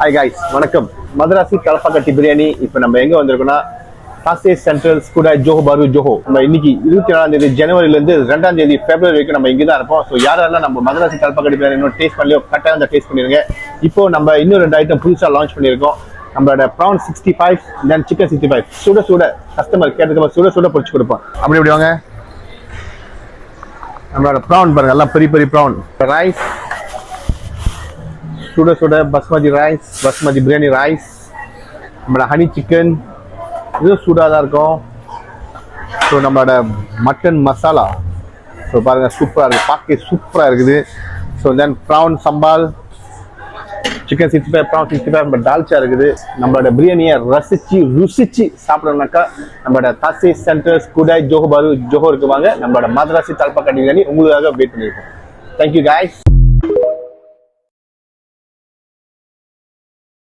Hi guys, வணக்கம். மதராசி தலப்பாக்கட்டி பிரியாணி. இப்போ நம்ம எங்க வந்திருக்கோம்னா தாசே சென்ட்ரல் ஸ்கூடா ஜோஹோ பாரு ஜோஹோ. நம்ம இன்னைக்கு 24 ஜனவரிலேருந்து 2 பிப்ரவரி வரைக்கும் நம்ம இங்கே தான் இருப்போம். ஸோ யாரெல்லாம் நம்ம மதராசி தலப்பாக்கட்டி பிரியாணி இன்னும் டேஸ்ட் பண்ணலையோ கரெக்டாக அந்த டேஸ்ட் பண்ணிருங்க. இப்போ நம்ம இன்னும் 2 ஐட்டம் புதுசாக லான்ச் பண்ணியிருக்கோம். நம்மளோட ப்ரான் 65 தென் சிக்கன் 65 சுட சுட கஸ்டமர் கேட்டதுக்கு சுட சுட பொரிச்சு கொடுப்போம். அப்படி எப்படி வாங்க. நம்மளோட ப்ரான் பாருங்க, எல்லாம் பெரிய பெரிய ப்ரான். ரைஸ் சுட சுட பாஸ்மதி ரைஸ், பாஸ்மதி பிரியாணி ரைஸ். நம்மளோட ஹனி சிக்கன் இதுவும் சூடாக தான் இருக்கும். ஸோ நம்மளோட மட்டன் மசாலா ஸோ பாருங்க சூப்பராக இருக்குது, பார்க்க சூப்பராக இருக்குது. So then prawn sambal, chicken 65, prawn 65, நம்ம டால்ச்சா இருக்குது. நம்மளோட பிரியாணியை ருசிச்சு சாப்பிடணும்னாக்கா நம்மளோட தாசே சென்டர் ஸ்கூடாய் ஜோஹோ பாரு ஜோஹோ இருக்குவாங்க. நம்மளோட மதராசி தலப்பாக்கட்டி பிரியாணி உங்களுக்காக வெயிட் பண்ணியிருக்கோம். Thank you guys.